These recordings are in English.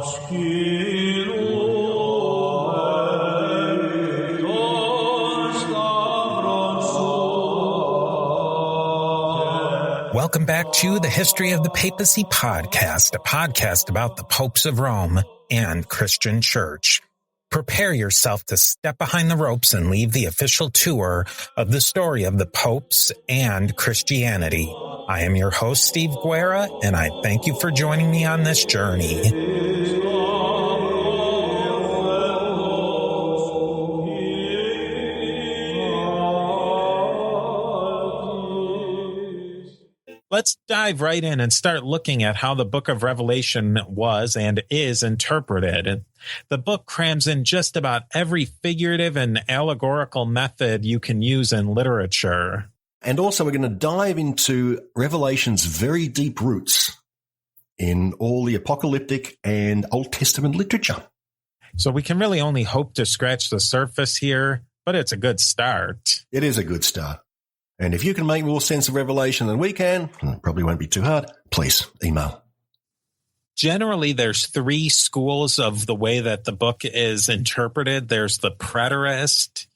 Welcome back to the History of the Papacy podcast, a podcast about the popes of Rome and Christian Church. Prepare yourself to step behind the ropes and leave the official tour of the story of the popes and Christianity. I am your host, Steve Guerra, and I thank you for joining me on this journey. Let's dive right in and start looking at how the book of Revelation was and is interpreted. The book crams in just about every figurative and allegorical method you can use in literature. And also we're going to dive into Revelation's very deep roots in all the apocalyptic and Old Testament literature. So we can really only hope to scratch the surface here, but it's a good start. It is a good start. And if you can make more sense of Revelation than we can, it probably won't be too hard, please email. Generally, there's three schools of the way that the book is interpreted. There's the preterist,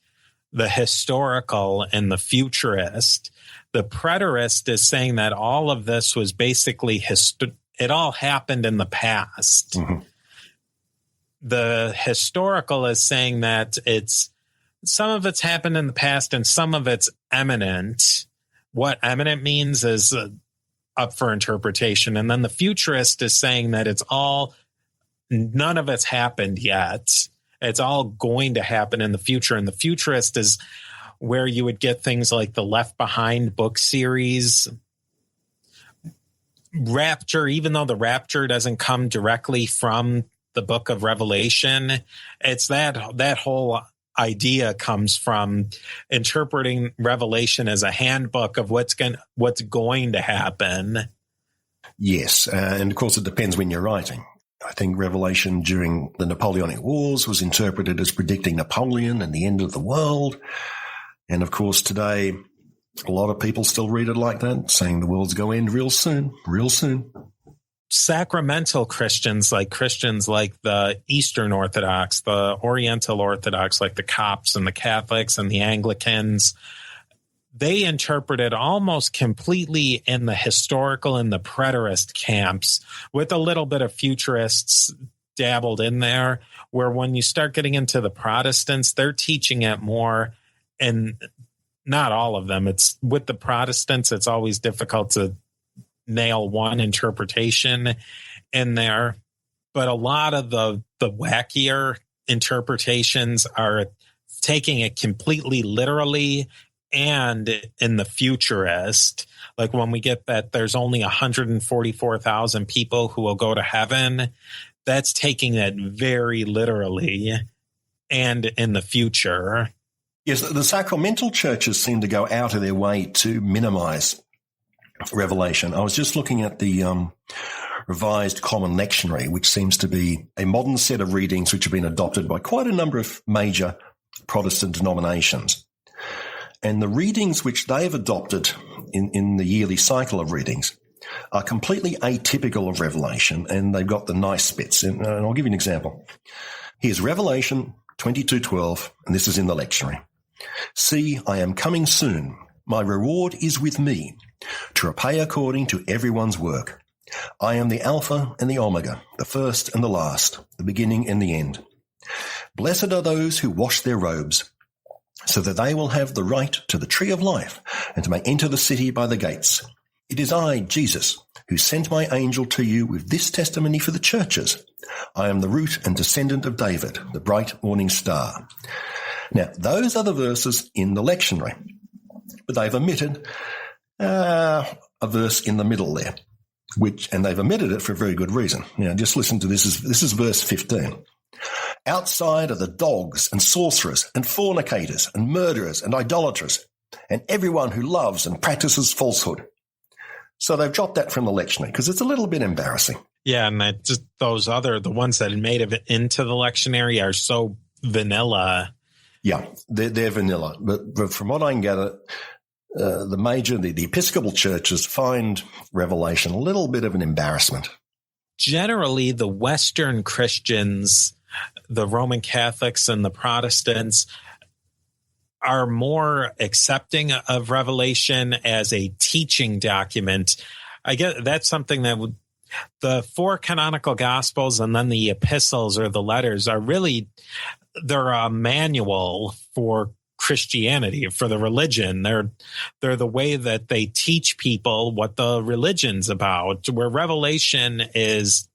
the historical, and the futurist. The preterist is saying that all of this was basically it all happened in the past. Mm-hmm. The historical is saying that some of it's happened in the past and some of it's imminent. What imminent means is up for interpretation. And then the futurist is saying that none of it's happened yet. It's all going to happen in the future. And the futurist is where you would get things like the Left Behind book series. Rapture, even though the rapture doesn't come directly from the book of Revelation, it's that whole idea comes from interpreting Revelation as a handbook of what's going to happen. Yes, and of course it depends when you're writing. I think Revelation during the Napoleonic Wars was interpreted as predicting Napoleon and the end of the world. And of course today, a lot of people still read it like that, saying the world's going to end real soon, real soon. Sacramental Christians like the Eastern Orthodox, the Oriental Orthodox, like the Copts and the Catholics and the Anglicans, they interpreted almost completely in the historical and the preterist camps, with a little bit of futurists dabbled in there, where when you start getting into the Protestants, they're teaching it more, and not all of them. It's with the Protestants, it's always difficult to nail one interpretation in there, but a lot of the wackier interpretations are taking it completely literally. And in the futurist, like when we get that there's only 144,000 people who will go to heaven, that's taking it very literally and in the future. Yes, the sacramental churches seem to go out of their way to minimize Revelation. I was just looking at the Revised Common Lectionary, which seems to be a modern set of readings which have been adopted by quite a number of major Protestant denominations. And the readings which they've adopted in the yearly cycle of readings are completely atypical of Revelation, and they've got the nice bits. And I'll give you an example. Here's Revelation 22:12, and this is in the lectionary. See, I am coming soon. My reward is with me, to repay according to everyone's work. I am the Alpha and the Omega, the first and the last, the beginning and the end. Blessed are those who wash their robes, so that they will have the right to the tree of life and may enter the city by the gates. It is I, Jesus, who sent my angel to you with this testimony for the churches. I am the root and descendant of David, the bright morning star. Now, those are the verses in the lectionary, but they've omitted a verse in the middle there, and they've omitted it for a very good reason. Now, just listen to this. This is verse 15. Outside are the dogs and sorcerers and fornicators and murderers and idolaters and everyone who loves and practices falsehood. So they've dropped that from the lectionary because it's a little bit embarrassing. Yeah, and the ones that made it into the lectionary are so vanilla. Yeah, they're vanilla. But from what I can gather, the Episcopal churches find Revelation a little bit of an embarrassment. generally the Western Christians, the Roman Catholics and the Protestants, are more accepting of Revelation as a teaching document. I guess that's something that the 4 canonical Gospels and then the epistles or the letters are really, they're a manual for Christianity, for the religion. They're the way that they teach people what the religion's about, where Revelation is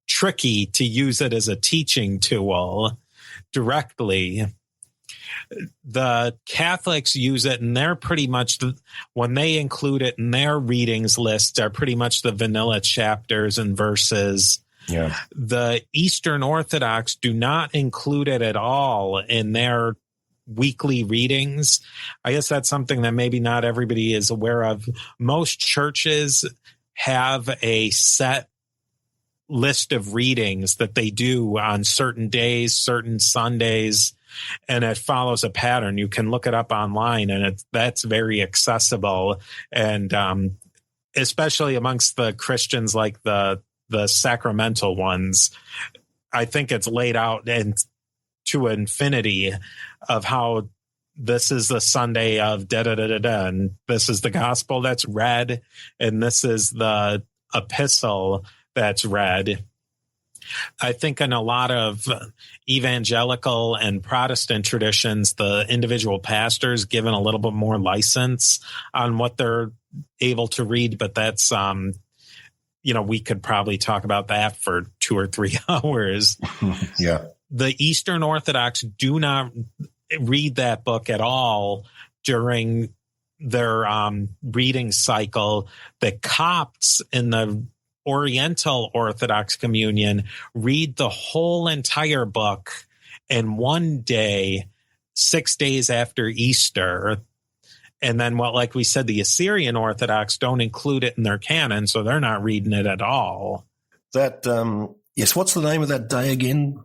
tricky to use it as a teaching tool directly. The Catholics use it, and they're pretty much, when they include it in their readings list, are pretty much the vanilla chapters and verses. Yeah. The Eastern Orthodox do not include it at all in their weekly readings. I guess that's something that maybe not everybody is aware of. Most churches have a set list of readings that they do on certain days, certain Sundays, and it follows a pattern. You can look it up online, and that's very accessible. And especially amongst the Christians, like the sacramental ones, I think it's laid out to infinity of how this is the Sunday of da-da-da-da-da, and this is the gospel that's read, and this is the epistle that's read. I think in a lot of evangelical and Protestant traditions, the individual pastors given a little bit more license on what they're able to read, but that's, we could probably talk about that for 2 or 3 hours. Yeah. The Eastern Orthodox do not read that book at all during their reading cycle. The Copts in the Oriental Orthodox Communion read the whole entire book in one day, 6 days after Easter. And then, like we said, the Assyrian Orthodox don't include it in their canon, so they're not reading it at all. That, yes, what's the name of that day again,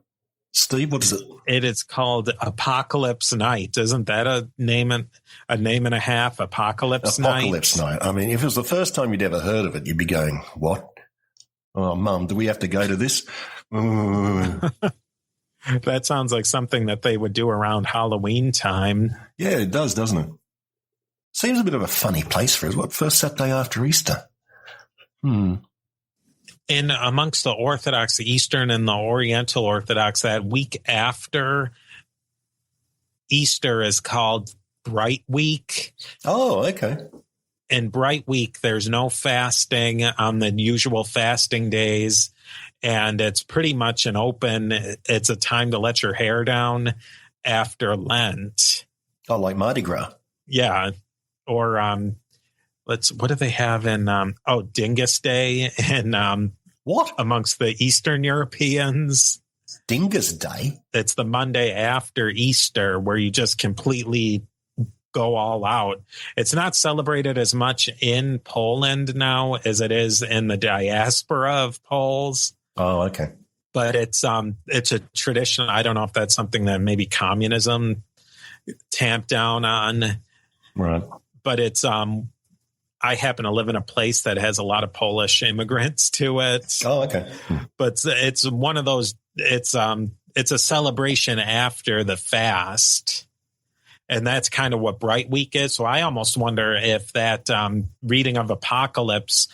Steve? What is it? It is called Apocalypse Night. Isn't that a name and a half? Apocalypse Night? Apocalypse Night. I mean, if it was the first time you'd ever heard of it, you'd be going, what? Oh, Mum, do we have to go to this? That sounds like something that they would do around Halloween time. Yeah, it does, doesn't it? Seems a bit of a funny place for us. What, first Saturday after Easter? In amongst the Orthodox, the Eastern and the Oriental Orthodox, that week after Easter is called Bright Week. Oh, okay. In Bright Week, there's no fasting on the usual fasting days, and it's pretty much it's a time to let your hair down after Lent. Oh, like Mardi Gras. Yeah. Or what do they have in Dingus Day and what amongst the Eastern Europeans? Dingus Day? It's the Monday after Easter where you just completely go all out. It's not celebrated as much in Poland now as it is in the diaspora of Poles. Oh, okay. But it's a tradition. I don't know if that's something that maybe communism tamped down on. Right. But it's I happen to live in a place that has a lot of Polish immigrants to it. Oh, okay. But it's one of those. It's a celebration after the fast. And that's kind of what Bright Week is. So I almost wonder if that reading of Apocalypse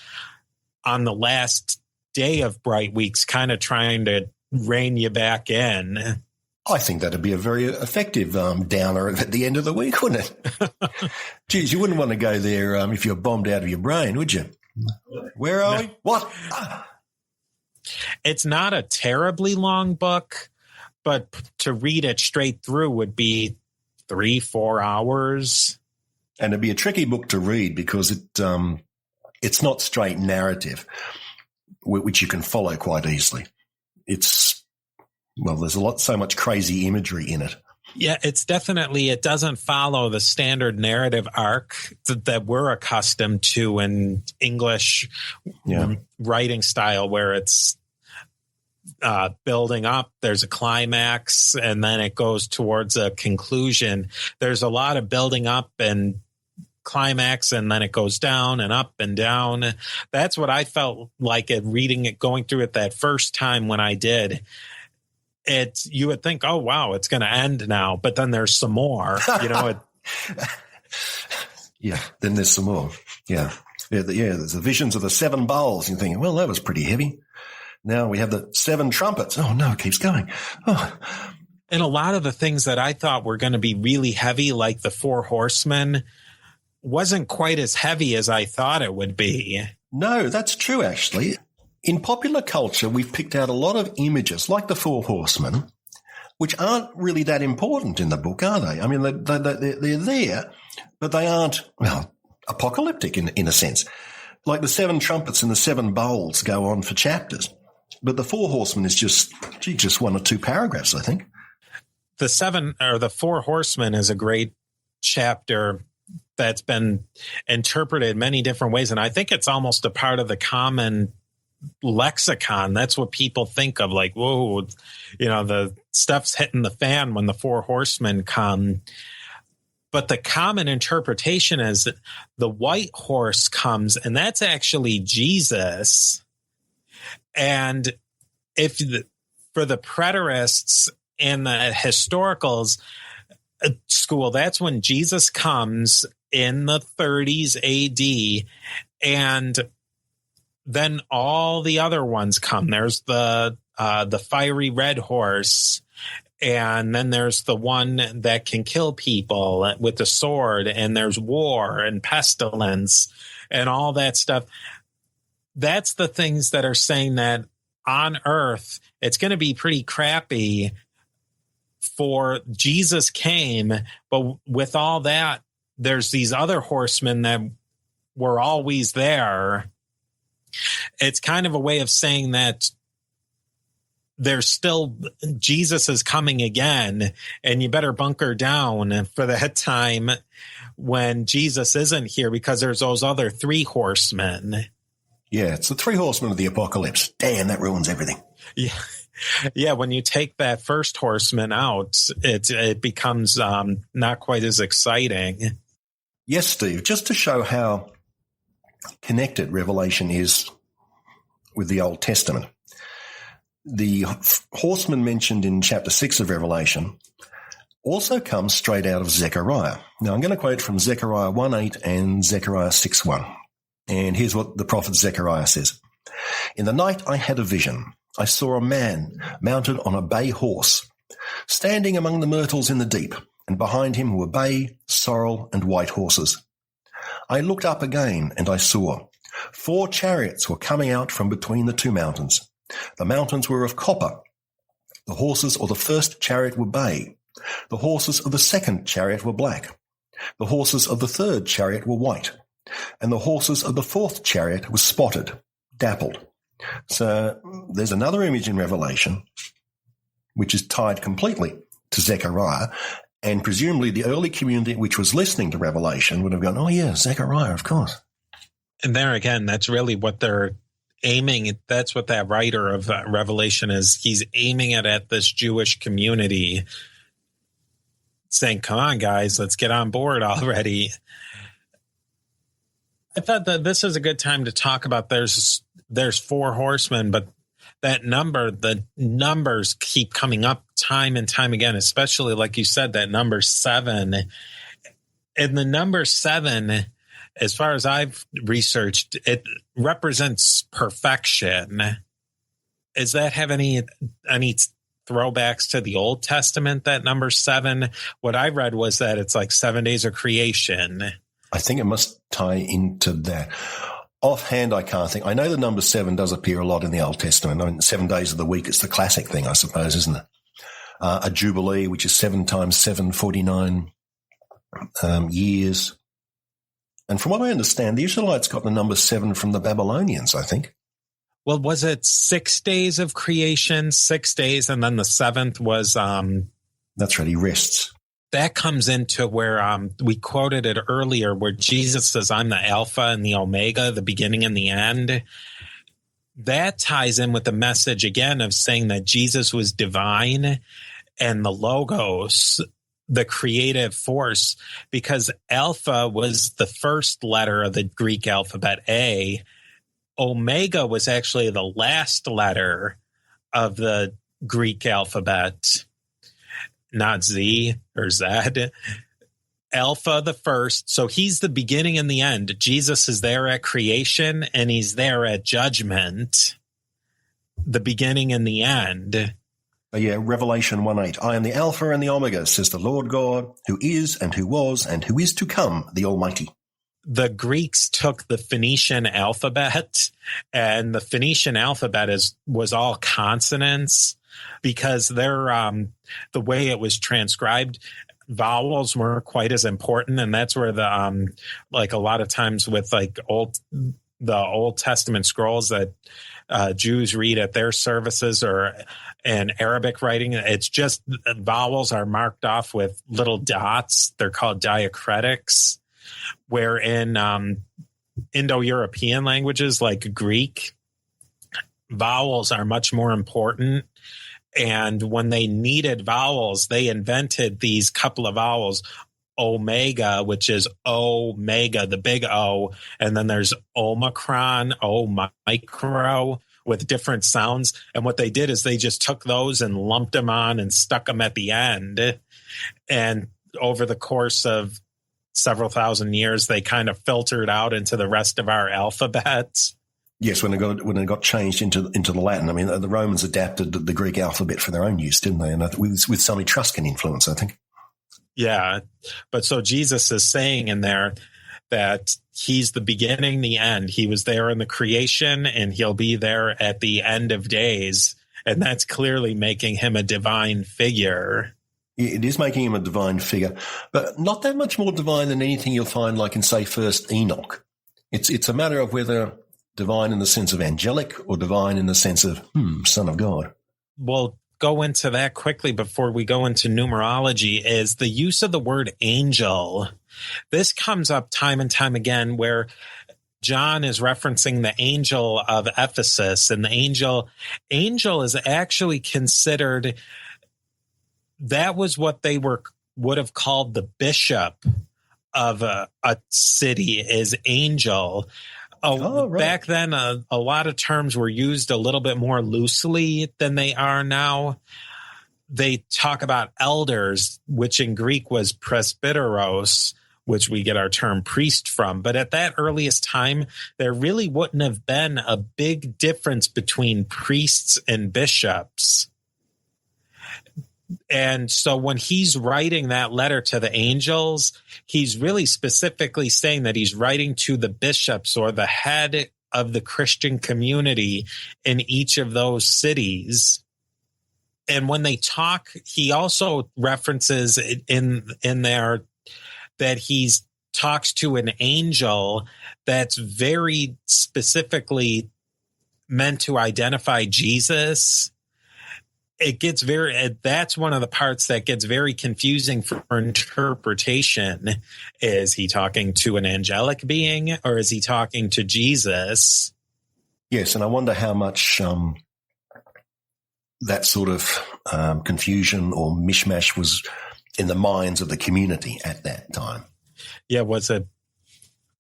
on the last day of Bright Week's kind of trying to rein you back in. I think that'd be a very effective downer at the end of the week, wouldn't it? Geez, you wouldn't want to go there if you're bombed out of your brain, would you? Where are we? What? It's not a terribly long book, but to read it straight through would be 3-4 hours. And it'd be a tricky book to read because it's not straight narrative, which you can follow quite easily. There's so much crazy imagery in it. Yeah, it doesn't follow the standard narrative arc that we're accustomed to in English writing style, where it's building up, there's a climax, and then it goes towards a conclusion. There's a lot of building up and climax, and then it goes down and up and down. That's what I felt like at reading it, going through it that first time when I did. You would think, oh, wow, it's going to end now. But then there's some more, Yeah, then there's some more. Yeah. There's the visions of the 7 bowls. You're thinking, well, that was pretty heavy. Now we have the 7 trumpets. Oh, no, it keeps going. Oh. And a lot of the things that I thought were going to be really heavy, like the 4 horsemen, wasn't quite as heavy as I thought it would be. No, that's true, actually. In popular culture, we've picked out a lot of images, like the 4 horsemen, which aren't really that important in the book, are they? I mean, they're there, but they aren't, well, apocalyptic in a sense. Like the 7 trumpets and the 7 bowls go on for chapters. But the 4 horsemen is just 1 or 2 paragraphs, I think. The 4 horsemen is a great chapter that's been interpreted many different ways. And I think it's almost a part of the common lexicon. That's what people think of, like, whoa, the stuff's hitting the fan when the 4 horsemen come. But the common interpretation is that the white horse comes, and that's actually Jesus. And for the preterists and the historicals school, that's when Jesus comes in the 30s AD, and then all the other ones come. There's the fiery red horse, and then there's the one that can kill people with the sword, and there's war and pestilence and all that stuff. That's the things that are saying that on earth, it's going to be pretty crappy. For Jesus came, but with all that, there's these other horsemen that were always there. It's kind of a way of saying that there's still, Jesus is coming again, and you better bunker down for that time when Jesus isn't here, because there's those other 3 horsemen. Yeah, it's the 3 horsemen of the apocalypse. Damn, that ruins everything. Yeah. Yeah, when you take that first horseman out, it becomes not quite as exciting. Yes, Steve, just to show how connected Revelation is with the Old Testament. The horseman mentioned in chapter 6 of Revelation also comes straight out of Zechariah. Now, I'm going to quote from Zechariah 1:8 and Zechariah 6:1. And here's what the prophet Zechariah says. In the night I had a vision. I saw a man mounted on a bay horse, standing among the myrtles in the deep, and behind him were bay, sorrel, and white horses. I looked up again, and I saw 4 chariots were coming out from between the 2 mountains. The mountains were of copper. The horses of the first chariot were bay. The horses of the second chariot were black. The horses of the third chariot were white. And the horses of the 4th chariot were spotted, dappled. So there's another image in Revelation which is tied completely to Zechariah, and presumably the early community which was listening to Revelation would have gone, oh yeah, Zechariah, of course. And there again, that's really what they're aiming at. That's what that writer of Revelation is. He's aiming it at this Jewish community, saying, come on, guys, let's get on board already. I thought that this is a good time to talk about there's 4 horsemen, but the numbers keep coming up time and time again, especially like you said, that number 7. And the number 7, as far as I've researched, it represents perfection. Does that have any throwbacks to the Old Testament, that number 7? What I read was that it's like 7 days of creation. I think it must tie into that. Offhand, I can't think. I know the number 7 does appear a lot in the Old Testament. I mean, 7 days of the week, it's the classic thing, I suppose, isn't it? A jubilee, which is 7 times 7, 49 years. And from what I understand, the Israelites got the number 7 from the Babylonians, I think. Well, was it 6 days of creation, 6 days, and then the 7th was... That's right, he rests. That comes into where we quoted it earlier, where Jesus says, I'm the Alpha and the Omega, the beginning and the end. That ties in with the message again of saying that Jesus was divine and the Logos the creative force, because alpha was the first letter of the Greek alphabet, A. Omega was actually the last letter of the Greek alphabet, not Z or Z. Alpha the first. So he's the beginning and the end. Jesus is there at creation and he's there at judgment. The beginning and the end. Revelation 1:8. I am the Alpha and the Omega, says the Lord God, who is and who was and who is to come, the Almighty. The Greeks took the Phoenician alphabet, and the Phoenician alphabet was all consonants, because the way it was transcribed, vowels weren't quite as important, and that's where the like a lot of times with like the Old Testament scrolls that Jews read at their services or in Arabic writing, it's just vowels are marked off with little dots. They're called diacritics. Where in Indo-European languages like Greek, vowels are much more important. And when they needed vowels, they invented these couple of vowels, omega, which is omega, the big O, and then there's omicron, micro, with different sounds. And what they did is they just took those and lumped them on and stuck them at the end. And over the course of several thousand years, they kind of filtered out into the rest of our alphabets. Yes, when it got changed into the Latin. I mean, the Romans adapted the Greek alphabet for their own use, didn't they? And with some Etruscan influence, I think. Yeah, but so Jesus is saying in there that he's the beginning, the end. He was there in the creation, and he'll be there at the end of days. And that's clearly making him a divine figure. It is making him a divine figure, but not that much more divine than anything you'll find like in, say, First Enoch. It's a matter of whether divine in the sense of angelic or divine in the sense of, Son of God. We'll go into that quickly before we go into numerology, is the use of the word angel. This comes up time and time again where John is referencing the angel of Ephesus, and the angel is actually considered, that was what they would have called the bishop of a city, is angel. Right. Back then, a lot of terms were used a little bit more loosely than they are now. They talk about elders, which in Greek was presbyteros, which we get our term priest from. But at that earliest time, there really wouldn't have been a big difference between priests and bishops. And so when he's writing that letter to the angels, he's really specifically saying that he's writing to the bishops or the head of the Christian community in each of those cities. And when they talk, he also references in there that he talks to an angel that's very specifically meant to identify Jesus. That's one of the parts that gets very confusing for interpretation. Is he talking to an angelic being or is he talking to Jesus? Yes, and I wonder how much that sort of confusion or mishmash was in the minds of the community at that time. Yeah, was it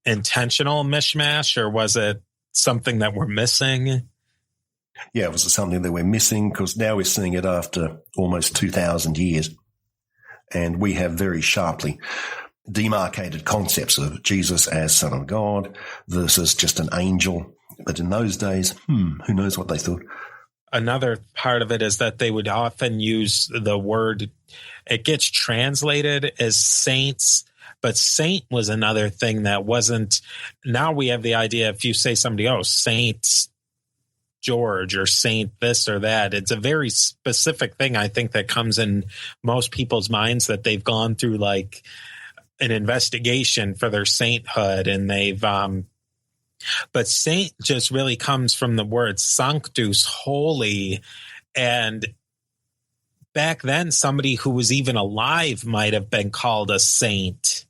intentional mishmash or was it something that we're missing? Yeah, it was something that we're missing because now we're seeing it after almost 2,000 years. And we have very sharply demarcated concepts of Jesus as Son of God versus just an angel. But in those days, who knows what they thought. Another part of it is that they would often use the word, it gets translated as saints, but saint was another thing that wasn't. Now we have the idea, if you say somebody, Saint George or Saint this or that, it's a very specific thing, I think, that comes in most people's minds, that they've gone through like an investigation for their sainthood, and they've but saint just really comes from the word sanctus, holy. And back then, somebody who was even alive might have been called a saint.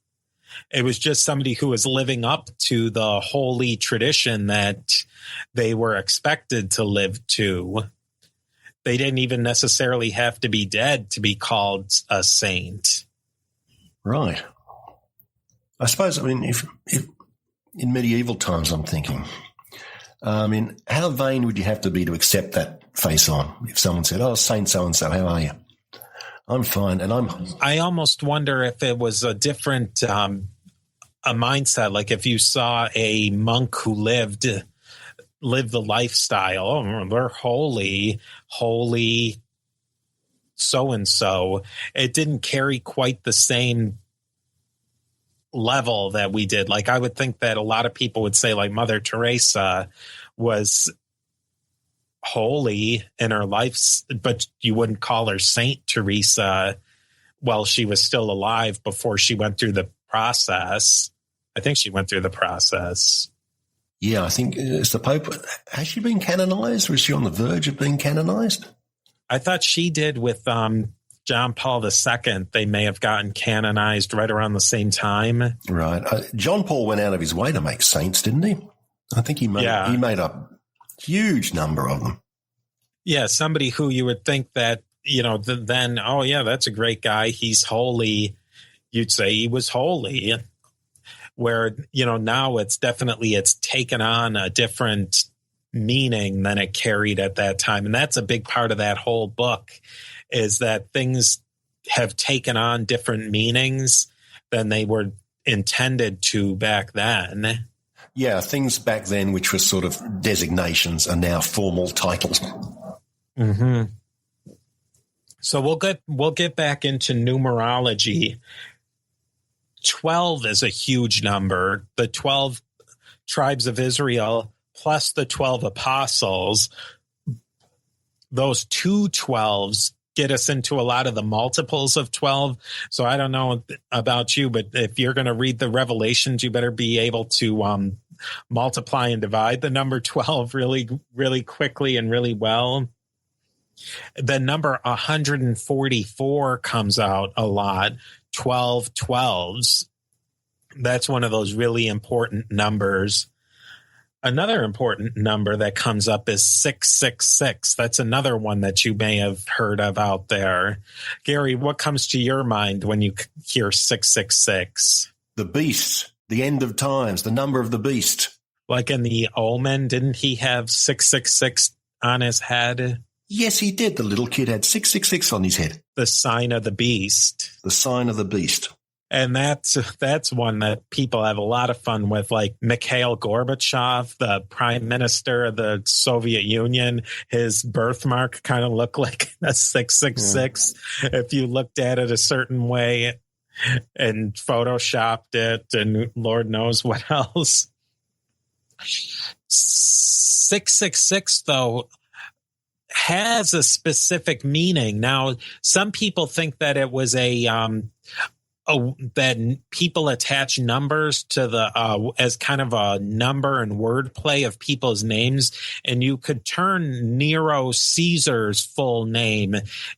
It was just somebody who was living up to the holy tradition that they were expected to live to. They didn't even necessarily have to be dead to be called a saint. Right. I suppose, if in medieval times, I'm thinking, how vain would you have to be to accept that face on? If someone said, "Oh, Saint so-and-so, how are you?" I'm fine. And I almost wonder if it was a different, a mindset. Like if you saw a monk who lived the lifestyle, oh, they're holy, so-and-so. It didn't carry quite the same level that we did. Like I would think that a lot of people would say like Mother Teresa was holy in her life, but you wouldn't call her Saint Teresa while she was still alive before she went through the process. I think she went through the process. Yeah, I think it's the Pope. Has she been canonized? Was she on the verge of being canonized? I thought she did with John Paul II. They may have gotten canonized right around the same time. Right. John Paul went out of his way to make saints, didn't he? I think he made a huge number of them. Yeah, somebody who you would think that, then, oh, yeah, that's a great guy. He's holy. You'd say he was holy. Where, now it's taken on a different meaning than it carried at that time. And that's a big part of that whole book, is that things have taken on different meanings than they were intended to back then. Yeah, things back then which were sort of designations are now formal titles. Mm-hmm. So we'll get back into numerology. 12 is a huge number. The 12 tribes of Israel plus the 12 apostles. Those two 12s get us into a lot of the multiples of 12. So I don't know about you, but if you're going to read the Revelations, you better be able to multiply and divide the number 12 really, really quickly and really well. The number 144 comes out a lot. 12 12s. That's one of those really important numbers. Another important number that comes up is 666. That's another one that you may have heard of out there. Gary, what comes to your mind when you hear 666? The beast, the end of times, the number of the beast. Like in the Omen, didn't he have 666 on his head? Yes, he did. The little kid had 666 on his head. The sign of the beast. The sign of the beast. And that's one that people have a lot of fun with, like Mikhail Gorbachev, the prime minister of the Soviet Union. His birthmark kind of looked like a 666 if you looked at it a certain way and photoshopped it and Lord knows what else. 666, though, has a specific meaning. Now, some people think that it was that people attach numbers to the as kind of a number and wordplay of people's names, and you could turn Nero Caesar's full name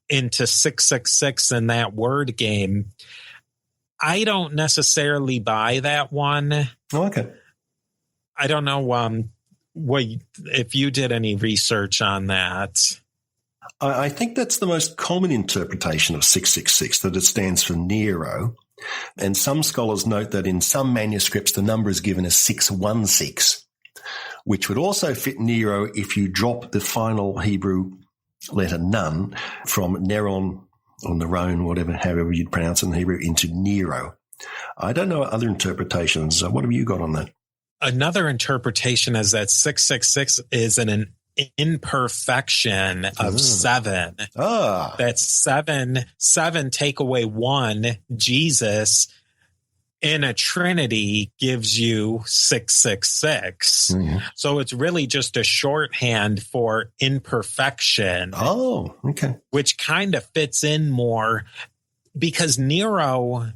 into 666 in that word game. I don't necessarily buy that one. Oh, okay. I don't know if you did any research on that. I think that's the most common interpretation of 666, that it stands for Nero. And some scholars note that in some manuscripts the number is given as 616, which would also fit Nero if you drop the final Hebrew letter nun from Neron or Neron, however you'd pronounce it in Hebrew, into Nero. I don't know other interpretations. What have you got on that? Another interpretation is that 666 is an imperfection of 7. That's 7 take away 1. Jesus in a Trinity gives you 666. So it's really just a shorthand for imperfection. Oh, okay. Which kind of fits in more because Nero,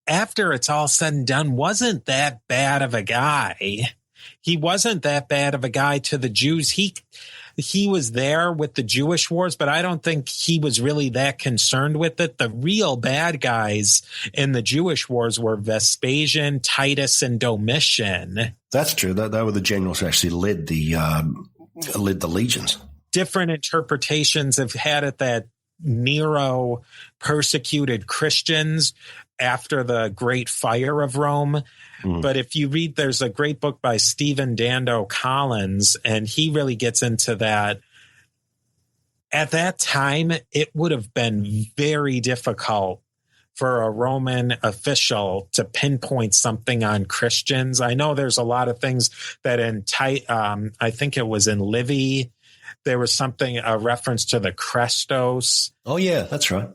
after it's all said and done, wasn't that bad of a guy. He wasn't that bad of a guy to the Jews. He was there with the Jewish wars, but I don't think he was really that concerned with it. The real bad guys in the Jewish wars were Vespasian, Titus, and Domitian. That's true. They were the generals who actually led the legions. Different interpretations have had it that Nero persecuted Christians after the Great Fire of Rome. But if you read, there's a great book by Stephen Dando Collins, and he really gets into that. At that time, it would have been very difficult for a Roman official to pinpoint something on Christians. I know there's a lot of things that I think it was in Livy, there was a reference to the Christos. Oh, yeah, that's right.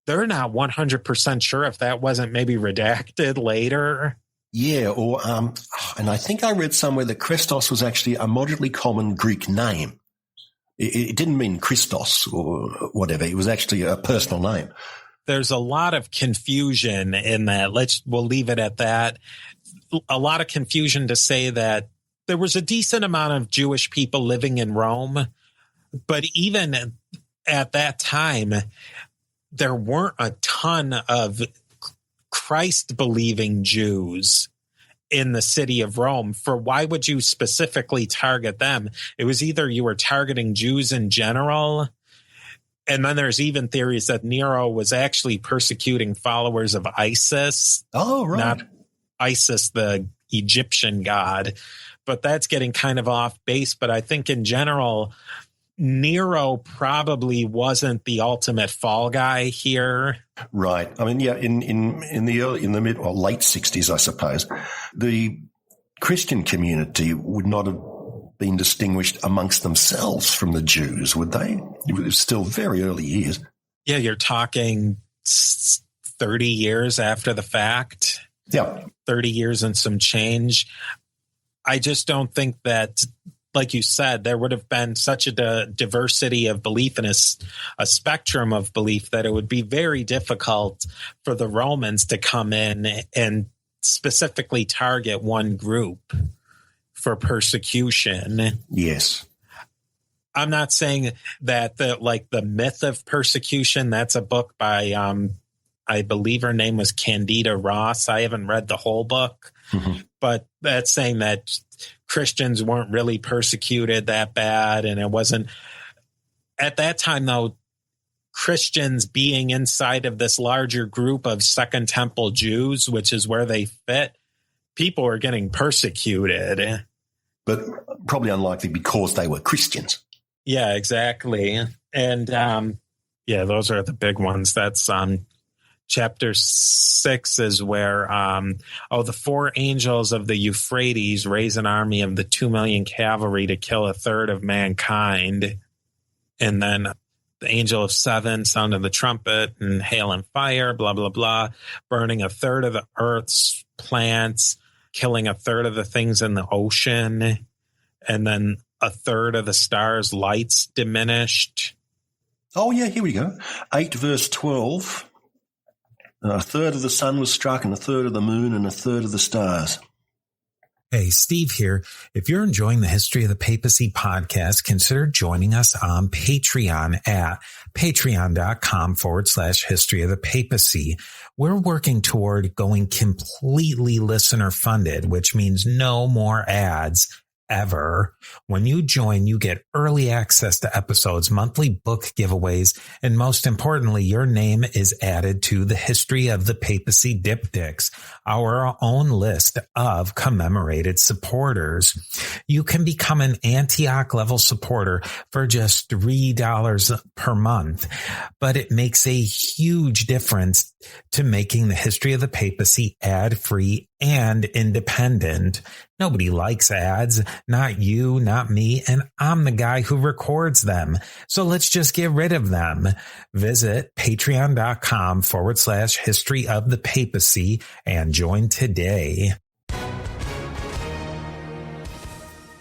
They're not 100% sure if that wasn't maybe redacted later. Yeah, or and I think I read somewhere that Christos was actually a moderately common Greek name. It didn't mean Christos or whatever. It was actually a personal name. There's a lot of confusion in that. We'll leave it at that. A lot of confusion to say that there was a decent amount of Jewish people living in Rome, but even at that time, there weren't a ton of Christ-believing Jews in the city of Rome. For why would you specifically target them? It was either you were targeting Jews in general, and then there's even theories that Nero was actually persecuting followers of Isis. Oh, right. Not Isis, the Egyptian god. But that's getting kind of off base. But I think in general, Nero probably wasn't the ultimate fall guy here. Right. I mean, yeah, in the late 60s, I suppose, the Christian community would not have been distinguished amongst themselves from the Jews, would they? It was still very early years. Yeah, you're talking 30 years after the fact. Yeah. 30 years and some change. I just don't think that, like you said, there would have been such a diversity of belief and a spectrum of belief that it would be very difficult for the Romans to come in and specifically target one group for persecution. Yes. I'm not saying that the myth of persecution, that's a book by, I believe her name was Candida Ross. I haven't read the whole book, but that's saying that Christians weren't really persecuted that bad. And it wasn't at that time, though, Christians being inside of this larger group of Second Temple Jews, which is where they fit, people were getting persecuted. But probably unlikely because they were Christians. Yeah, exactly. And those are the big ones. That's chapter 6 is where, the 4 angels of the Euphrates raise an army of the 2 million cavalry to kill a third of mankind. And then the angel of 7 sounded the trumpet and hail and fire, blah, blah, blah, burning a third of the earth's plants, killing a third of the things in the ocean. And then a third of the stars' lights diminished. Oh, yeah, here we go. 8 verse 12. A third of the sun was struck, and a third of the moon, and a third of the stars. Hey, Steve here. If you're enjoying the History of the Papacy podcast, consider joining us on Patreon at patreon.com/History of the Papacy. We're working toward going completely listener funded, which means no more ads ever. When you join, you get early access to episodes, monthly book giveaways, and most importantly, your name is added to the History of the Papacy Diptychs, our own list of commemorated supporters. You can become an Antioch level supporter for just $3 per month, but it makes a huge difference to making the History of the Papacy ad-free and independent. Nobody likes ads, not you, not me, and I'm the guy who records them. So let's just get rid of them. Visit patreon.com/History of the Papacy and join today.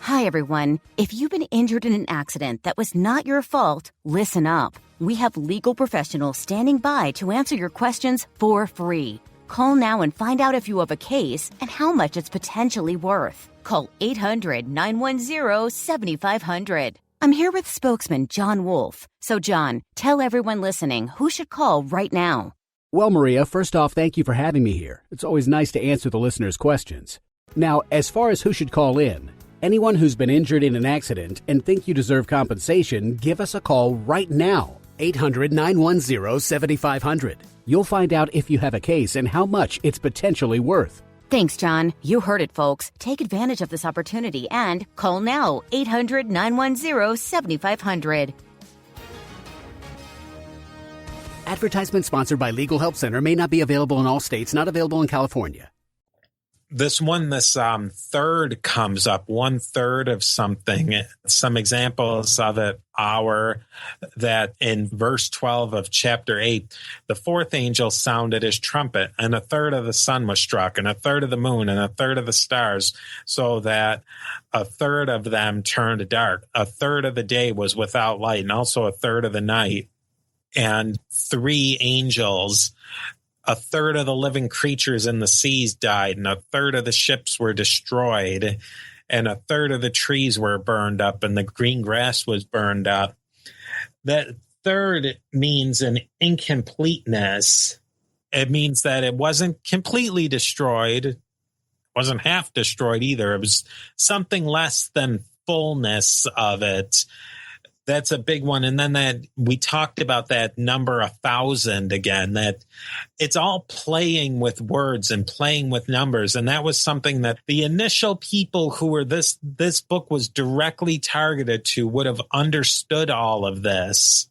Hi, everyone. If you've been injured in an accident that was not your fault, listen up. We have legal professionals standing by to answer your questions for free. Call now and find out if you have a case and how much it's potentially worth. Call 800-910-7500. I'm here with spokesman John Wolf. So, John, tell everyone listening who should call right now. Well, Maria, first off, thank you for having me here. It's always nice to answer the listeners' questions. Now, as far as who should call in, anyone who's been injured in an accident and think you deserve compensation, give us a call right now. 800-910-7500. You'll find out if you have a case and how much it's potentially worth. Thanks, John. You heard it, folks. Take advantage of this opportunity and call now, 800-910-7500. Advertisement sponsored by Legal Help Center. May not be available in all states. Not available in California. This third comes up, 1/3 of something. Some examples of it are that in verse 12 of chapter 8, the fourth angel sounded his trumpet, and 1/3 of the sun was struck, and 1/3 of the moon, and 1/3 of the stars, so that 1/3 of them turned dark. 1/3 of the day was without light, and also 1/3 of the night. And 3 angels, 1/3 of the living creatures in the seas died, and 1/3 of the ships were destroyed, and 1/3 of the trees were burned up, and the green grass was burned up. That third means an incompleteness. It means that it wasn't completely destroyed. It wasn't half destroyed either. It was something less than fullness of it. That's a big one. And then that we talked about that number 1,000 again, that it's all playing with words and playing with numbers. And that was something that the initial people who were this book was directly targeted to would have understood all of this.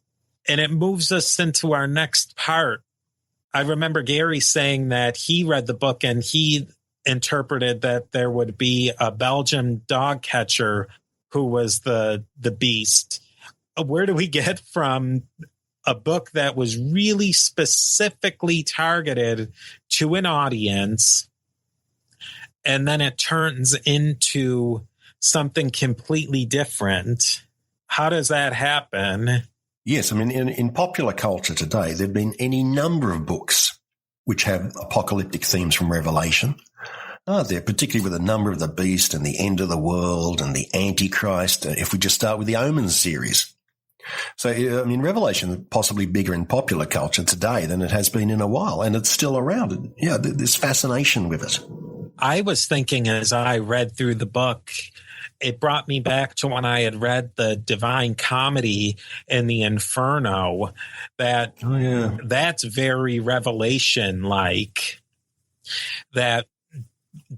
And it moves us into our next part. I remember Gary saying that he read the book and he interpreted that there would be a Belgian dog catcher who was the beast. Where do we get from a book that was really specifically targeted to an audience, and then it turns into something completely different? How does that happen? Yes, I mean, in popular culture today, there have been any number of books which have apocalyptic themes from Revelation. There, particularly with the number of the beast and the end of the world and the Antichrist, if we just start with the Omens series. So, I mean, Revelation is possibly bigger in popular culture today than it has been in a while, and it's still around. Yeah, there's fascination with it. I was thinking as I read through the book, it brought me back to when I had read the Divine Comedy in the Inferno, that that's very Revelation-like, that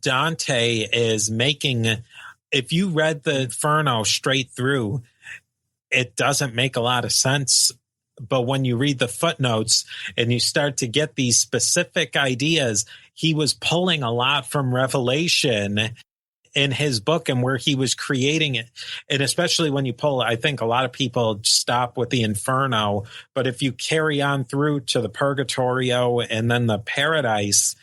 Dante is making, if you read the Inferno straight through, it doesn't make a lot of sense. But when you read the footnotes and you start to get these specific ideas, he was pulling a lot from Revelation in his book and where he was creating it. And especially when you pull, I think a lot of people stop with the Inferno, but if you carry on through to the Purgatorio and then the Paradise,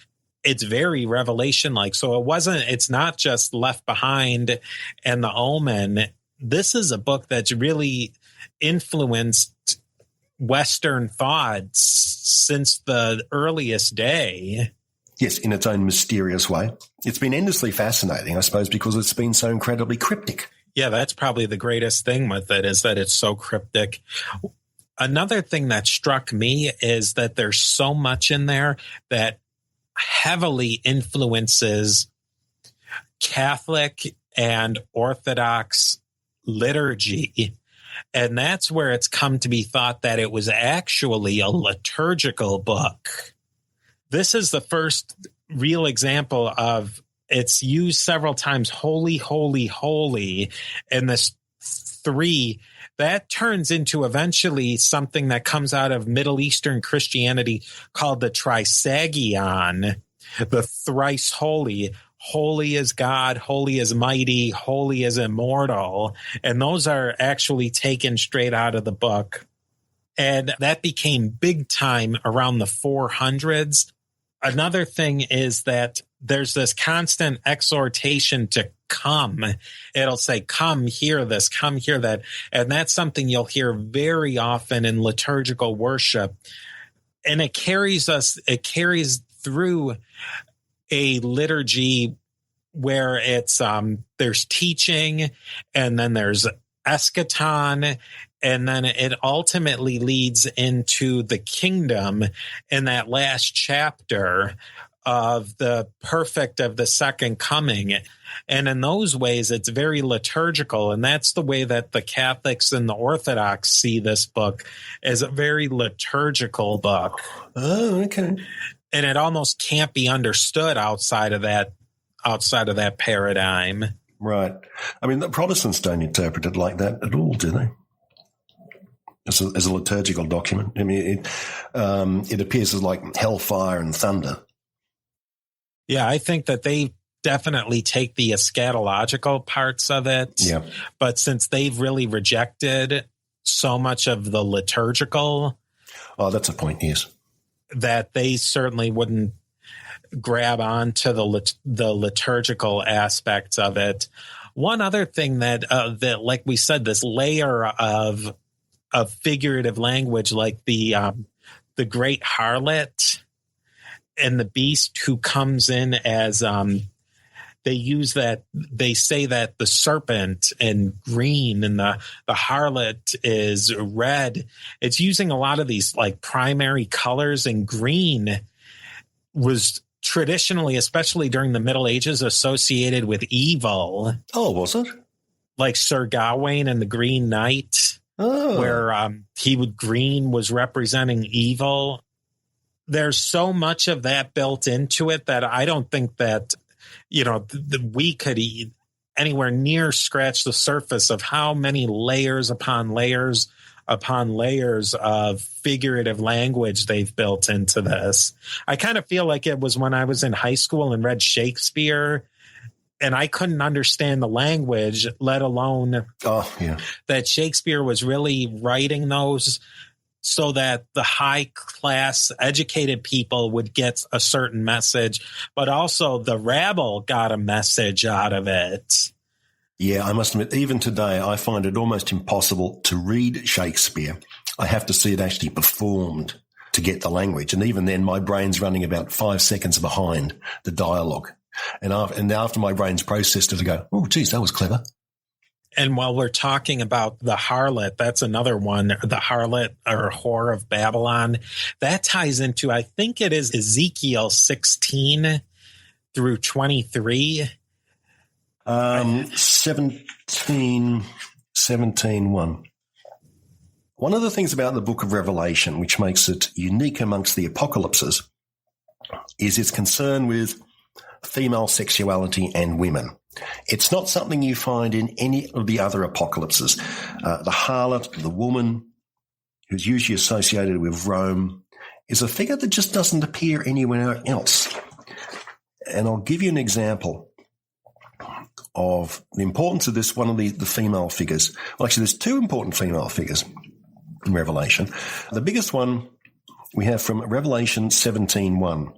it's very Revelation-like. So it's not just Left Behind and The Omen. This is a book that's really influenced Western thoughts since the earliest day. Yes, in its own mysterious way. It's been endlessly fascinating, I suppose, because it's been so incredibly cryptic. Yeah, that's probably the greatest thing with it, is that it's so cryptic. Another thing that struck me is that there's so much in there that heavily influences Catholic and Orthodox liturgy. And that's where it's come to be thought that it was actually a liturgical book. This is the first real example of it's used several times, holy, holy, holy. And this 3, that turns into eventually something that comes out of Middle Eastern Christianity called the Trisagion, the thrice holy. Holy is God, holy is mighty, holy is immortal. And those are actually taken straight out of the book. And that became big time around the 400s. Another thing is that there's this constant exhortation to come. It'll say, come hear this, come hear that. And that's something you'll hear very often in liturgical worship. And it carries through a liturgy where it's there's teaching, and then there's eschaton, and then it ultimately leads into the kingdom in that last chapter of the perfect of the second coming. And in those ways, it's very liturgical. And that's the way that the Catholics and the Orthodox see this book, as a very liturgical book. Oh, okay. And it almost can't be understood outside of that paradigm. Right. I mean, the Protestants don't interpret it like that at all, do they? As a liturgical document. I mean, it appears as like hellfire and thunder. Yeah, I think that they definitely take the eschatological parts of it. Yeah. But since they've really rejected so much of the liturgical. Oh, that's a point, yes. That they certainly wouldn't grab on to the liturgical aspects of it. One other thing that, like we said, this layer of figurative language, like the great harlot and the beast who comes in as they say that the serpent in green and the harlot is red. It's using a lot of these like primary colors, and green was traditionally, especially during the Middle Ages, associated with evil. Oh, was it? Like Sir Gawain and the Green Knight, where green was representing evil. There's so much of that built into it that I don't think that, we could anywhere near scratch the surface of how many layers upon layers upon layers of figurative language they've built into this. I kind of feel like it was when I was in high school and read Shakespeare, and I couldn't understand the language, let alone that Shakespeare was really writing those so that the high-class educated people would get a certain message, but also the rabble got a message out of it. Yeah, I must admit, even today, I find it almost impossible to read Shakespeare. I have to see it actually performed to get the language. And even then, my brain's running about 5 seconds behind the dialogue. And after my brain's processed it, I go, oh, geez, that was clever. And while we're talking about the harlot, that's another one, the harlot or whore of Babylon. That ties into, I think it is Ezekiel 16 through 23. 17:1. One of the things about the book of Revelation, which makes it unique amongst the apocalypses, is its concern with female sexuality and women. It's not something you find in any of the other apocalypses. The harlot, the woman, who's usually associated with Rome, is a figure that just doesn't appear anywhere else. And I'll give you an example of the importance of this, one of the female figures. Well, actually, there's two important female figures in Revelation. The biggest one we have from Revelation 17:1.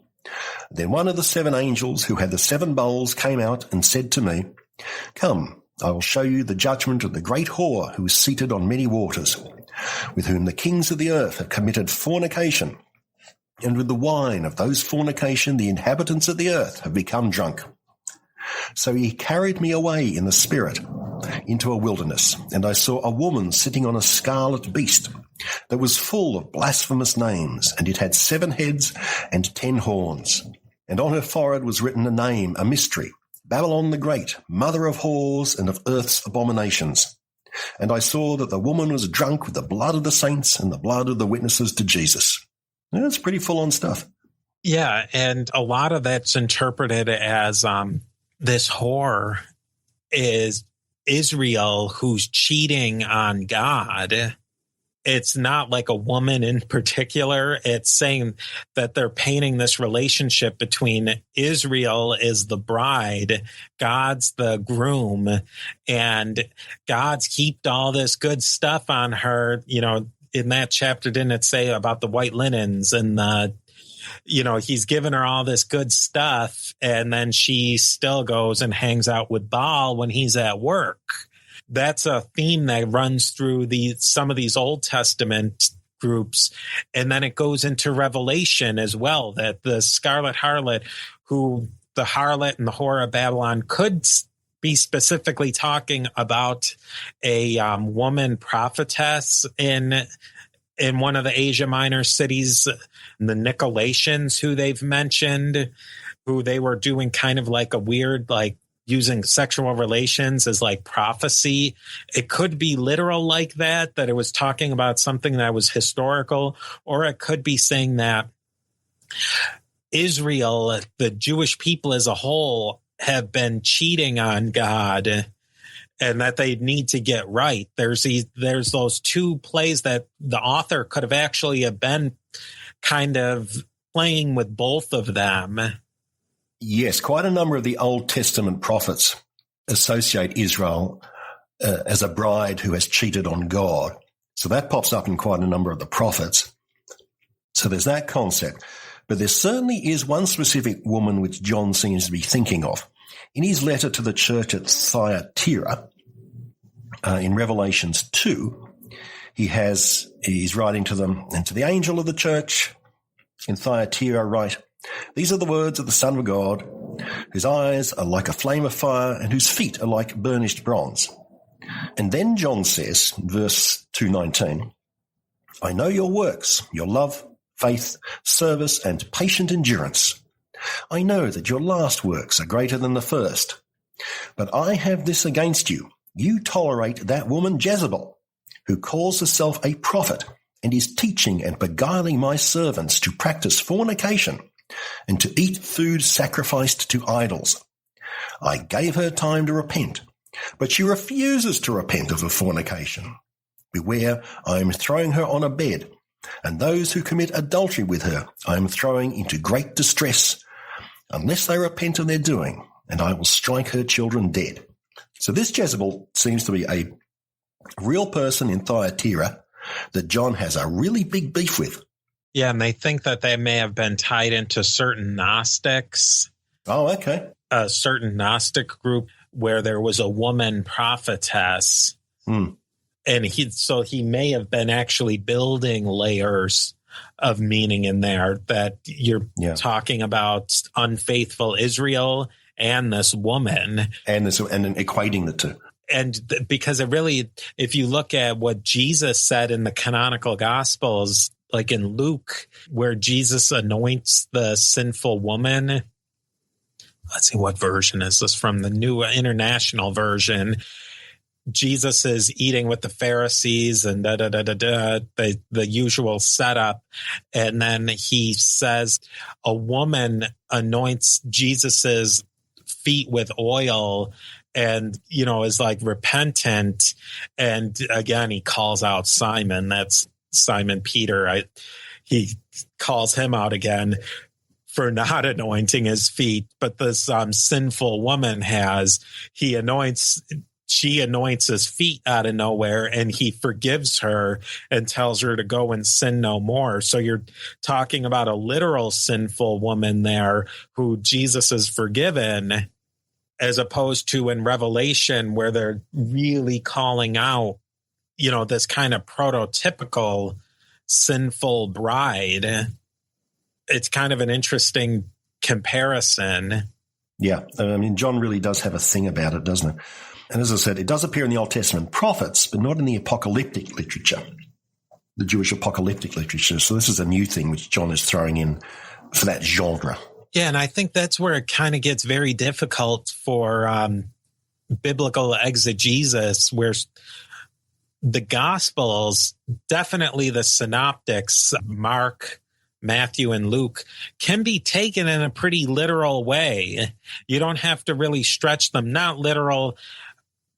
Then one of the seven angels who had the seven bowls came out and said to me, "Come, I will show you the judgment of the great whore who is seated on many waters, with whom the kings of the earth have committed fornication, and with the wine of those fornication the inhabitants of the earth have become drunk." So he carried me away in the spirit into a wilderness, and I saw a woman sitting on a scarlet beast that was full of blasphemous names, and it had 7 heads and 10 horns. And on her forehead was written a name, a mystery, Babylon the Great, mother of whores and of earth's abominations. And I saw that the woman was drunk with the blood of the saints and the blood of the witnesses to Jesus. That's pretty full-on stuff. Yeah, and a lot of that's interpreted as this whore is Israel who's cheating on God. It's not like a woman in particular. It's saying that they're painting this relationship between Israel is the bride, God's the groom, and God's heaped all this good stuff on her. In that chapter, didn't it say about the white linens and he's given her all this good stuff, and then she still goes and hangs out with Baal when he's at work. That's a theme that runs through some of these Old Testament groups. And then it goes into Revelation as well, that the scarlet harlot, who the harlot and the whore of Babylon could be specifically talking about a woman prophetess in in one of the Asia Minor cities, the Nicolaitans, who they've mentioned, who they were doing kind of like a weird, like using sexual relations as like prophecy. It could be literal like that it was talking about something that was historical, or it could be saying that Israel, the Jewish people as a whole, have been cheating on God and that they need to get right. There's those two plays that the author could have actually have been kind of playing with both of them. Yes, quite a number of the Old Testament prophets associate Israel as a bride who has cheated on God. So that pops up in quite a number of the prophets. So there's that concept. But there certainly is one specific woman which John seems to be thinking of. In his letter to the church at Thyatira, in Revelations 2, he's writing to them, and to the angel of the church in Thyatira write, "These are the words of the Son of God, whose eyes are like a flame of fire and whose feet are like burnished bronze." And then John says, verse 2:19, "I know your works, your love, faith, service, and patient endurance. I know that your last works are greater than the first. But I have this against you. You tolerate that woman Jezebel, who calls herself a prophet and is teaching and beguiling my servants to practice fornication and to eat food sacrificed to idols. I gave her time to repent, but she refuses to repent of her fornication. Beware, I am throwing her on a bed, and those who commit adultery with her I am throwing into great distress, unless they repent of their doing, and I will strike her children dead." So this Jezebel seems to be a real person in Thyatira that John has a really big beef with. Yeah, and they think that they may have been tied into certain Gnostics. Oh, okay. A certain Gnostic group where there was a woman prophetess. And he may have been actually building layers of meaning in there, that you're talking about unfaithful Israel and this woman. And equating the two. And because it really, if you look at what Jesus said in the canonical Gospels, like in Luke, where Jesus anoints the sinful woman. Let's see, what version is this from? The New International Version. Jesus is eating with the Pharisees and the usual setup. And then he says a woman anoints Jesus's feet with oil and, is like repentant. And again, he calls out Simon. That's Simon Peter. He calls him out again for not anointing his feet. But this sinful woman she anoints his feet out of nowhere, and he forgives her and tells her to go and sin no more. So you're talking about a literal sinful woman there who Jesus has forgiven, as opposed to in Revelation where they're really calling out, this kind of prototypical sinful bride. It's kind of an interesting comparison. Yeah. I mean, John really does have a thing about it, doesn't it? And as I said, it does appear in the Old Testament prophets, but not in the apocalyptic literature, the Jewish apocalyptic literature. So this is a new thing which John is throwing in for that genre. Yeah, and I think that's where it kind of gets very difficult for biblical exegesis, where the Gospels, definitely the Synoptics, Mark, Matthew, and Luke, can be taken in a pretty literal way. You don't have to really stretch them. Not literal.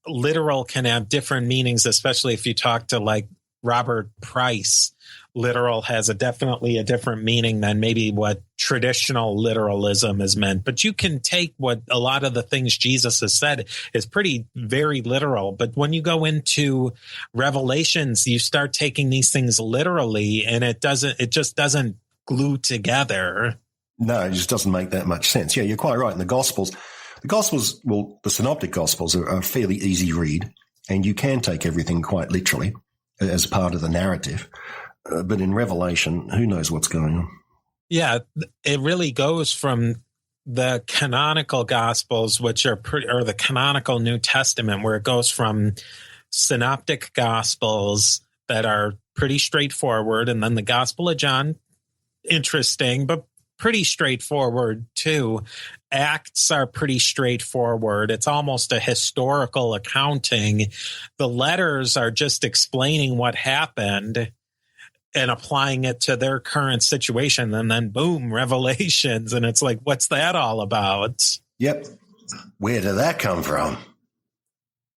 Literal can have different meanings, especially if you talk to like Robert Price. Literal has definitely a different meaning than maybe what traditional literalism is meant. But you can take what a lot of the things Jesus has said is pretty very literal. But when you go into Revelations, you start taking these things literally, and it just doesn't glue together. No, it just doesn't make that much sense. Yeah, you're quite right. In the Gospels, the Synoptic Gospels are a fairly easy read, and you can take everything quite literally as part of the narrative. But in Revelation, who knows what's going on? Yeah, it really goes from the canonical Gospels, which are or the canonical New Testament, where it goes from Synoptic Gospels that are pretty straightforward. And then the Gospel of John, interesting, but pretty straightforward too. Acts are pretty straightforward. It's almost a historical accounting. The letters are just explaining what happened and applying it to their current situation. And then boom, Revelations. And it's like, what's that all about? Yep. Where did that come from?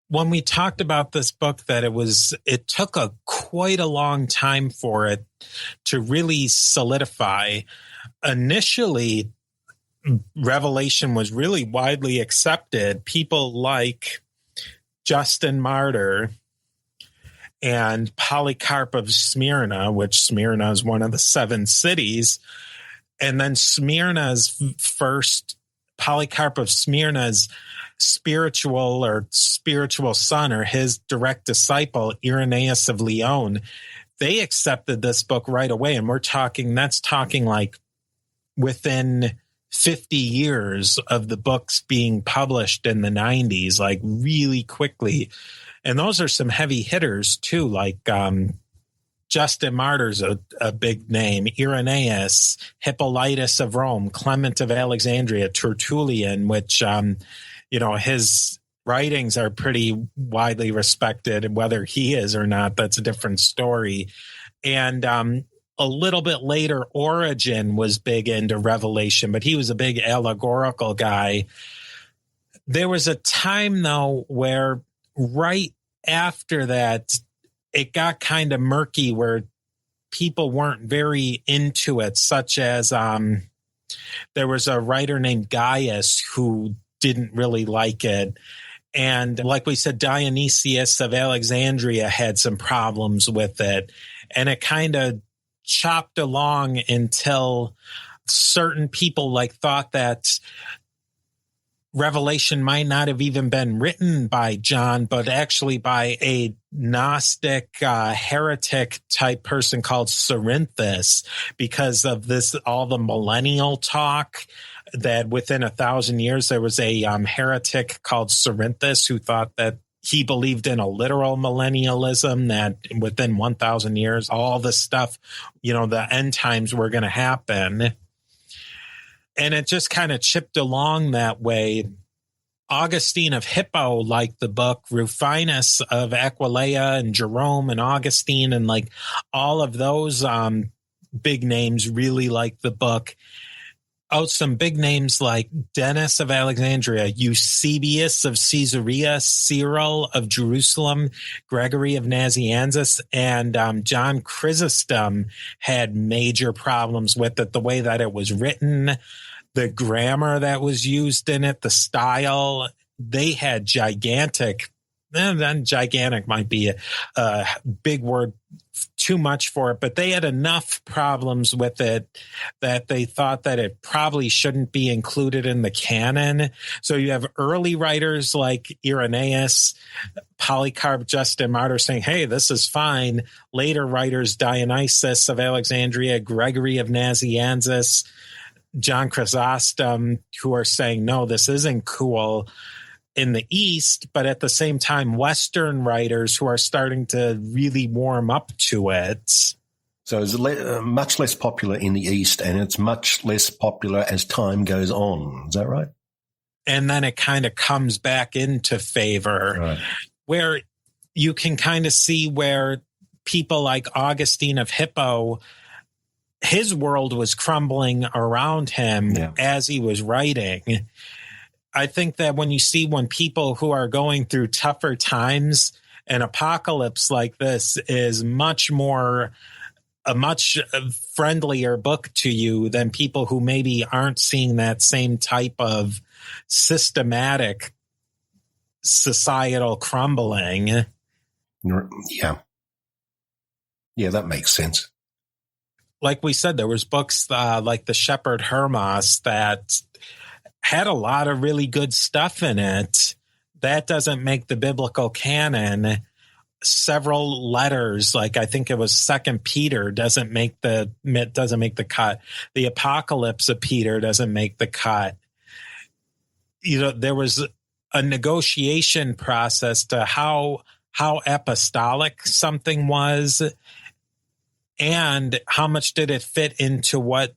When we talked about this book, that it took quite a long time for it to really solidify. Initially, Revelation was really widely accepted. People like Justin Martyr and Polycarp of Smyrna, which Smyrna is one of the 7 cities. And then Polycarp of Smyrna's spiritual son, or his direct disciple, Irenaeus of Lyon, they accepted this book right away. And that's talking like within 50 years of the books being published in the 90s, like really quickly. And those are some heavy hitters too, like Justin Martyr's a big name, Irenaeus, Hippolytus of Rome, Clement of Alexandria, Tertullian, which, his writings are pretty widely respected. Whether he is or not, that's a different story. And a little bit later, Origen was big into Revelation, but he was a big allegorical guy. There was a time, though, where right after that, it got kind of murky, where people weren't very into it, such as there was a writer named Gaius who didn't really like it. And like we said, Dionysius of Alexandria had some problems with it. And it kind of chopped along until certain people thought that Revelation might not have even been written by John, but actually by a Gnostic heretic type person called Cerinthus, because of all the millennial talk, that within 1,000 years there was a heretic called Cerinthus who thought that he believed in a literal millennialism, that within 1,000 years, all the stuff, the end times were going to happen. And it just kind of chipped along that way. Augustine of Hippo liked the book. Rufinus of Aquileia and Jerome and Augustine and all of those big names really liked the book. Some big names like Danse of Alexandria, Eusebius of Caesarea, Cyril of Jerusalem, Gregory of Nazianzus, and John Chrysostom had major problems with it. The way that it was written, the grammar that was used in it, the style, they had gigantic, and then gigantic might be a big word, too much for it, but they had enough problems with it that they thought that it probably shouldn't be included in the canon. So you have early writers like Irenaeus, Polycarp, Justin Martyr saying, hey, this is fine. Later writers, Dionysius of Alexandria, Gregory of Nazianzus, John Chrysostom, who are saying, no, this isn't cool in the East, but at the same time, Western writers who are starting to really warm up to it. So it's much less popular in the East, and it's much less popular as time goes on. Is that right? And then it kind of comes back into favor, right, where you can kind of see where people like Augustine of Hippo, his world was crumbling around him as he was writing. I think that when people who are going through tougher times, an apocalypse like this is a much friendlier book to you than people who maybe aren't seeing that same type of systematic societal crumbling. Yeah. Yeah, that makes sense. Like we said, there was books like The Shepherd Hermas that had a lot of really good stuff in it. That doesn't make the biblical canon. Several letters, like I think it was 2 Peter, doesn't make the cut. The Apocalypse of Peter doesn't make the cut. There was a negotiation process to how how apostolic something was, and how much did it fit into what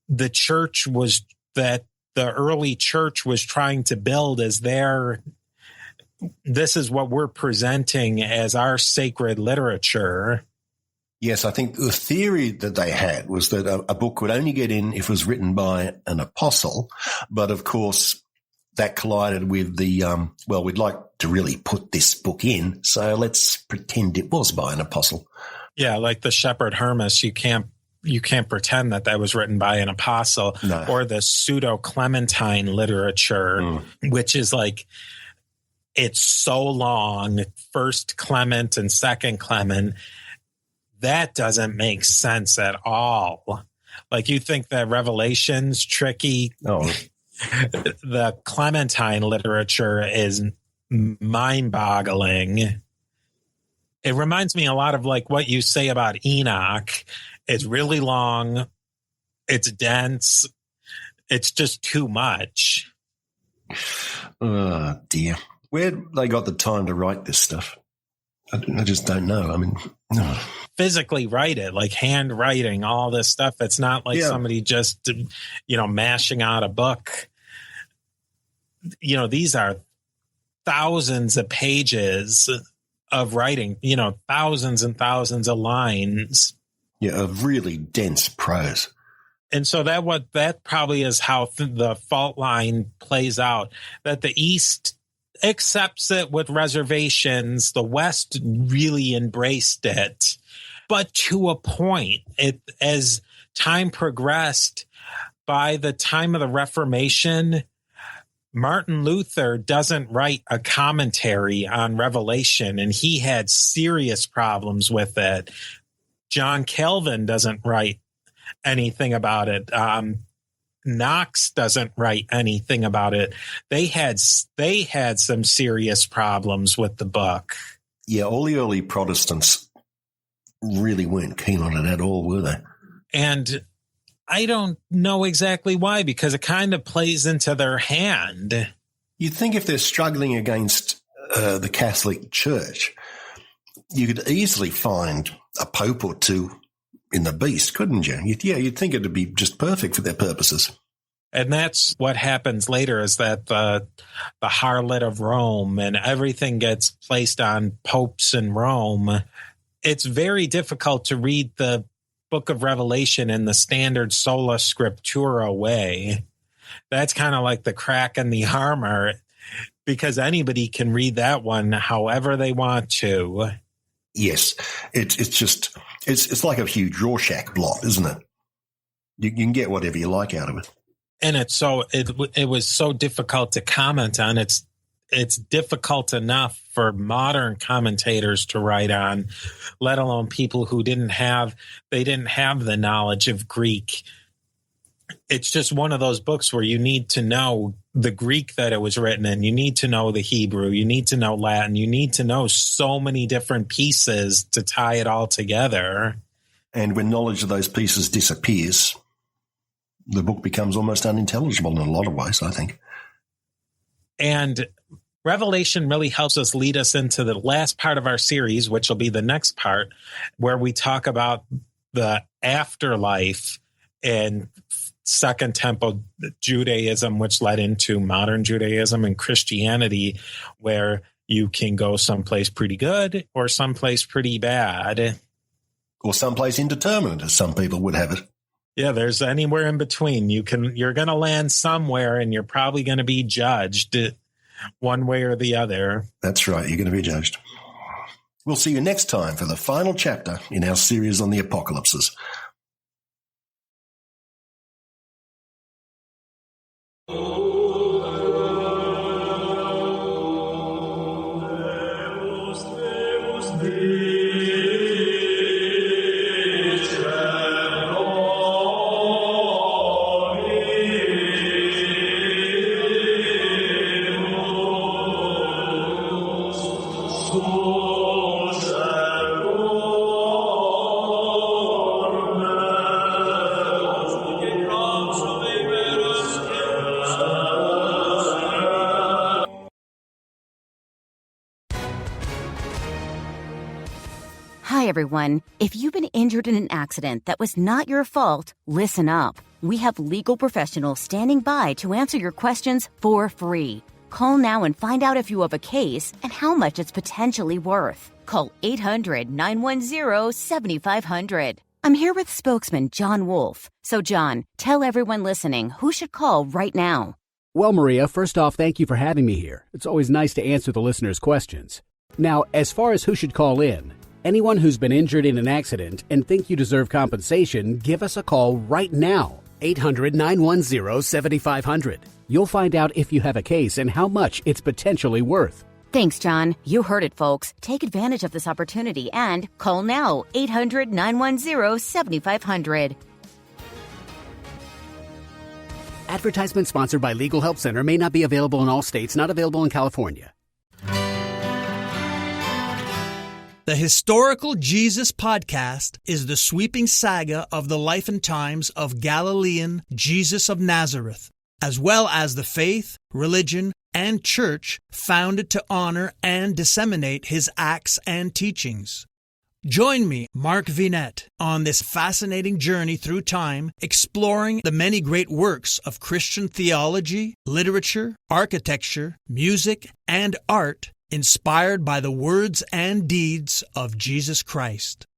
the church was, that the early church was trying to build as this is what we're presenting as our sacred literature. Yes, I think the theory that they had was that a book would only get in if it was written by an apostle. But of course, that collided with the, we'd like to really put this book in, so let's pretend it was by an apostle. Yeah, like the Shepherd Hermas, you can't pretend that was written by an apostle. No. Or the pseudo-Clementine literature, which is like, it's so long, First Clement and Second Clement. That doesn't make sense at all. Like, you think that Revelation's tricky. Oh. The Clementine literature is mind-boggling. It reminds me a lot of like what you say about Enoch. It's really long. It's dense. It's just too much. Oh, dear. Where they got the time to write this stuff? I just don't know. I mean, no. Physically write it, like handwriting, all this stuff. It's not like somebody just, mashing out a book. These are thousands of pages of writing, thousands and thousands of lines. Yeah, of really dense prose. And so that probably is how the fault line plays out, that the East accepts it with reservations. The West really embraced it, but to a point. As time progressed, by the time of the Reformation, Martin Luther doesn't write a commentary on Revelation, and he had serious problems with it. John Calvin doesn't write anything about it. Knox doesn't write anything about it. They had some serious problems with the book. Yeah, all the early Protestants really weren't keen on it at all, were they? And I don't know exactly why, because it kind of plays into their hand. You'd think if they're struggling against the Catholic Church, you could easily find a pope or two in the beast, couldn't you? You'd think it'd be just perfect for their purposes. And that's what happens later, is that the harlot of Rome and everything gets placed on popes in Rome. It's very difficult to read the book of Revelation in the standard sola scriptura way. That's kind of like the crack in the armor, because anybody can read that one however they want to. Yes, it's like a huge Rorschach blot, isn't it? You can get whatever you like out of it. And it was so difficult to comment on. It's difficult enough for modern commentators to write on, let alone people who didn't have the knowledge of Greek. It's just one of those books where you need to know the Greek that it was written in. You need to know the Hebrew. You need to know Latin. You need to know so many different pieces to tie it all together. And when knowledge of those pieces disappears, the book becomes almost unintelligible in a lot of ways, I think. And Revelation really helps us lead us into the last part of our series, which will be the next part, where we talk about the afterlife and Second Temple Judaism, which led into modern Judaism and Christianity, where you can go someplace pretty good or someplace pretty bad. Or someplace indeterminate, as some people would have it. Yeah, there's anywhere in between. You're going to land somewhere, and you're probably going to be judged one way or the other. That's right. You're going to be judged. We'll see you next time for the final chapter in our series on the apocalypses. everyone. If you've been injured in an accident that was not your fault, listen up. We have legal professionals standing by to answer your questions for free. Call now and find out if you have a case and how much it's potentially worth. Call 800-910-7500. I'm here with spokesman John Wolf. So, John, tell everyone listening who should call right now. Well, Maria, first off, thank you for having me here. It's always nice to answer the listeners' questions. Now, as far as who should call in, anyone who's been injured in an accident and think you deserve compensation, give us a call right now. 800-910-7500. You'll find out if you have a case and how much it's potentially worth. Thanks, John. You heard it, folks. Take advantage of this opportunity and call now. 800-910-7500. Advertisement sponsored by Legal Help Center may not be available in all states, not available in California. The Historical Jesus Podcast is the sweeping saga of the life and times of Galilean Jesus of Nazareth, as well as the faith, religion, and church founded to honor and disseminate his acts and teachings. Join me, Mark Vinette, on this fascinating journey through time, exploring the many great works of Christian theology, literature, architecture, music, and art inspired by the words and deeds of Jesus Christ.